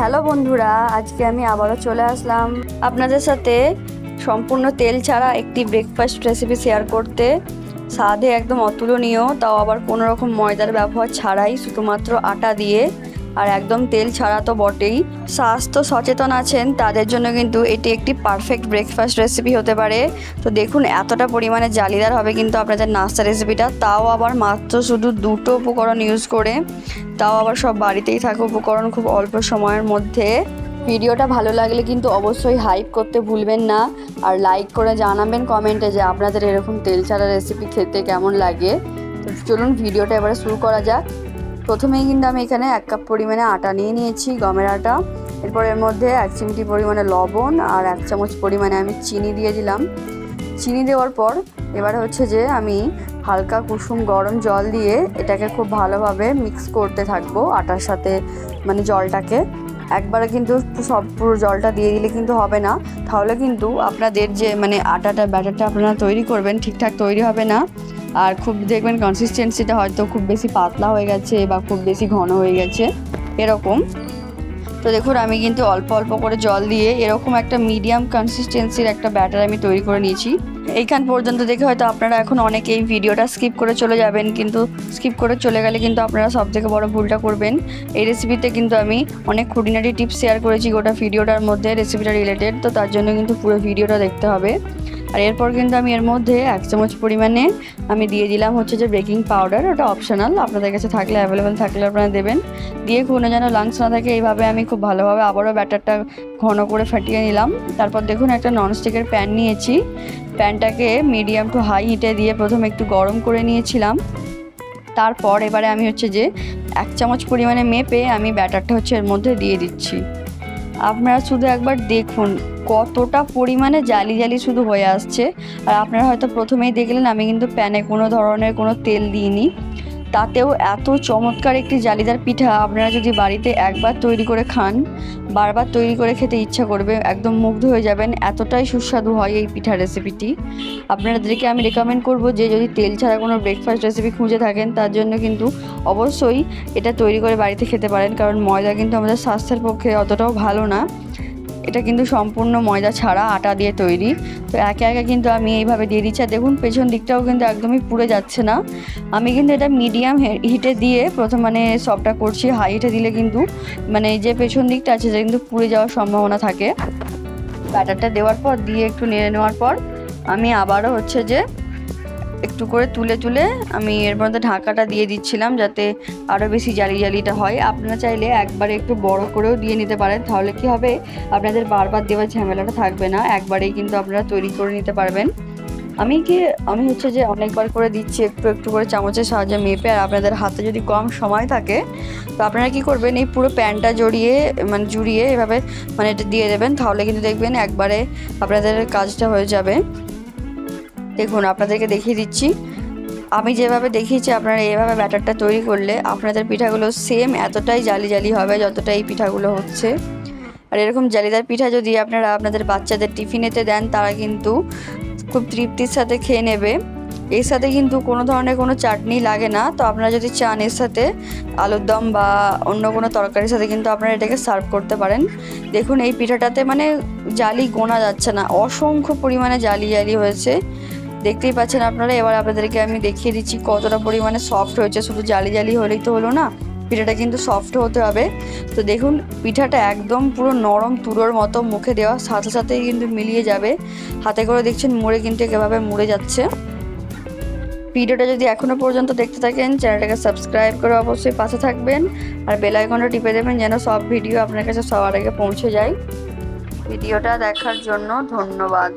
Hello বন্ধুরা, আজকে আমি আবারও চলে আসলাম আপনাদের সাথে সম্পূর্ণ তেল ছাড়া একটি ব্রেকফাস্ট রেসিপি শেয়ার করতে। স্বাদে একদম অতুলনীয়, তাও আবার কোনো রকম ময়দার ব্যবহার ছাড়াই, শুধুমাত্র আটা দিয়ে, আর একদম তেল ছাড়া তো বটেই। স্বাস্থ্য সচেতন আছেন তাদের জন্য কিন্তু এটি একটি পারফেক্ট ব্রেকফাস্ট রেসিপি হতে পারে। তো দেখুন, এতটা পরিমাণে জালিদার হবে কিন্তু আপনাদের নাস্তা রেসিপিটা, তাও আবার মাত্র শুধু দুটো উপকরণ ইউজ করে, তাও আবার সব বাড়িতেই থাকে উপকরণ, খুব অল্প সময়ের মধ্যে। ভিডিওটা ভালো লাগলে কিন্তু অবশ্যই হাইপ করতে ভুলবেন না, আর লাইক করে জানাবেন কমেন্টে যে আপনাদের এরকম তেল ছাড়া রেসিপি খেতে কেমন লাগে। তো চলুন ভিডিওটা এবারে শুরু করা যাক। প্রথমেই কিন্তু আমি এখানে 1 কাপ পরিমাণে আটা নিয়ে নিয়েছি, গমের আটা। এরপর এর মধ্যে 1 চিমটি পরিমাণে লবণ আর 1 চামচ পরিমাণে আমি চিনি দিয়ে দিলাম। চিনি দেওয়ার পর এবারে হচ্ছে যে আমি হালকা কুসুম গরম জল দিয়ে এটাকে খুব ভালোভাবে মিক্স করতে থাকবো আটার সাথে, মানে জলটাকে একবারে কিন্তু সব পুরো জলটা দিয়ে দিলে কিন্তু হবে না, তাহলে কিন্তু আপনাদের যে ব্যাটারটা আপনারা তৈরি করবেন ঠিকঠাক তৈরি হবে না। আর খুব দেখবেন কনসিস্টেন্সিটা হয়তো খুব বেশি পাতলা হয়ে গেছে বা খুব বেশি ঘন হয়ে গেছে এরকম। তো দেখুন, আমি কিন্তু অল্প অল্প করে জল দিয়ে এরকম একটা মিডিয়াম কনসিস্টেন্সির একটা ব্যাটার আমি তৈরি করে নিয়েছি। এইখান পর্যন্ত দেখে হয়তো আপনারা এখন অনেকে এই ভিডিওটা স্কিপ করে চলে যাবেন, কিন্তু স্কিপ করে চলে গেলে কিন্তু আপনারা সবথেকে বড় ভুলটা করবেন। এই রেসিপিতে কিন্তু আমি অনেক খুঁটিনাটি টিপস শেয়ার করেছি গোটা ভিডিওটার মধ্যে, রেসিপিটা রিলেটেড, তো তার জন্য কিন্তু পুরো ভিডিওটা দেখতে হবে। আর এরপর কিন্তু আমি এর মধ্যে 1 চামচ পরিমাণে আমি দিয়ে দিলাম হচ্ছে যে বেকিং পাউডার। ওটা অপশনাল, আপনাদের কাছে থাকলে, অ্যাভেলেবেল থাকলে আপনারা দেবেন। দিয়ে কোনো যেন লাংস না থাকে, এইভাবে আমি খুব ভালোভাবে আবারও ব্যাটারটা ঘন করে ফাটিয়ে নিলাম। তারপর দেখুন, একটা ননস্টিকের প্যান নিয়েছি, প্যানটাকে মিডিয়াম টু হাই হিটে দিয়ে প্রথমে একটু গরম করে নিয়েছিলাম। তারপর এবারে আমি হচ্ছে যে 1 চামচ পরিমাণে মেপে আমি ব্যাটারটা হচ্ছে এর মধ্যে দিয়ে দিচ্ছি। আপনারা শুধু একবার দেখুন কতটা পরিমাণে জালি জালি শুধু হয়ে আসছে। আর আপনারা হয়তো প্রথমেই দেখলেন আমি কিন্তু প্যানে কোনো ধরনের কোনো তেল দিইনি, তাতেও এত চমৎকার একটি জালিদার পিঠা আপনারা যদি বাড়িতে একবার তৈরি করে খান, বারবার তৈরি করে খেতে ইচ্ছা করবে, একদম মুগ্ধ হয়ে যাবেন, এতটাই সুস্বাদু হয় এই পিঠার রেসিপিটি। আপনাদেরকে আমি রেকমেন্ড করব যে যদি তেল ছাড়া কোনো ব্রেকফাস্ট রেসিপি খুঁজে থাকেন, তার জন্য কিন্তু অবশ্যই এটা তৈরি করে বাড়িতে খেতে পারেন, কারণ ময়দা কিন্তু আমাদের স্বাস্থ্যের পক্ষে অতটাও ভালো না। এটা কিন্তু সম্পূর্ণ ময়দা ছাড়া আটা দিয়ে তৈরি। তো একে একে কিন্তু আমি এইভাবে দিয়ে দিচ্ছি। আর দেখুন, পেছন দিকটাও কিন্তু একদমই পুড়ে যাচ্ছে না। আমি কিন্তু এটা মিডিয়াম হিটে দিয়ে প্রথম সবটা করছি। হাই হিটে দিলে কিন্তু যে পেছন দিকটা আছে সেটা কিন্তু পুড়ে যাওয়ার সম্ভাবনা থাকে। ব্যাটারটা দেওয়ার পর দিয়ে একটু নেড়ে নেওয়ার পর আমি আবারও হচ্ছে যে একটু করে তুলে তুলে আমি এর মধ্যে ঢাকাটা দিয়ে দিচ্ছিলাম, যাতে আরও বেশি জালিটা হয়। আপনারা চাইলে একবারে একটু বড় করেও দিয়ে নিতে পারেন, তাহলে কি হবে, আপনাদের বারবার দেওয়ার ঝামেলাটা থাকবে না, একবারেই কিন্তু আপনারা তৈরি করে নিতে পারবেন। আমি হচ্ছে যে অনেকবার করে দিচ্ছি, একটু একটু করে চামচের সাহায্যে মেপে। আর আপনাদের হাতে যদি কম সময় থাকে, তো আপনারা কি করবেন, এই পুরো প্যানটা জুড়িয়ে এভাবে এটা দিয়ে দেবেন, তাহলে কিন্তু দেখবেন একবারে আপনাদের কাজটা হয়ে যাবে। দেখুন, আপনাদেরকে দেখিয়ে দিচ্ছি, আমি যেভাবে দেখিয়েছি আপনারা এইভাবে ব্যাটারটা তৈরি করলে আপনাদের পিঠাগুলো সেম এতটাই জালি জালি হবে যতটা এই পিঠাগুলো হচ্ছে। আর এরকম জালিদার পিঠা যদি আপনারা আপনাদের বাচ্চাদের টিফিনেতে দেন, তারা কিন্তু খুব তৃপ্তির সাথে খেয়ে নেবে। এর সাথে কিন্তু কোনো ধরনের কোনো চাটনি লাগে না। তো আপনারা যদি চান এর সাথে আলুর দম বা অন্য কোনো তরকারির সাথে কিন্তু আপনারা এটাকে সার্ভ করতে পারেন। দেখুন, এই পিঠাটাতে জালি গোনা যাচ্ছে না, অসংখ্য পরিমাণে জালি জালি হয়েছে, দেখতেই পাচ্ছেন আপনারা। এবার আপনাদেরকে আমি দেখিয়ে দিচ্ছি কতটা পরিমাণে সফট হয়েছে। শুধু জালি জালি হলেই তো হলো না, পিঠাটা কিন্তু সফট হতে হবে। তো দেখুন, পিঠাটা একদম পুরো নরম তুলোর মতো, মুখে দেওয়ার সাথে সাথেই কিন্তু মিলিয়ে যাবে। হাতে করে দেখছেন মুড়ে কিন্তু এভাবে মুড়ে যাচ্ছে। ভিডিওটা যদি এখনও পর্যন্ত দেখতে থাকেন, চ্যানেলটাকে সাবস্ক্রাইব করে অবশ্যই পাশে থাকবেন, আর বেল আইকনটা টিপে দেবেন যেন সব ভিডিও আপনার কাছে সবার আগে পৌঁছে যায়। ভিডিওটা দেখার জন্য ধন্যবাদ।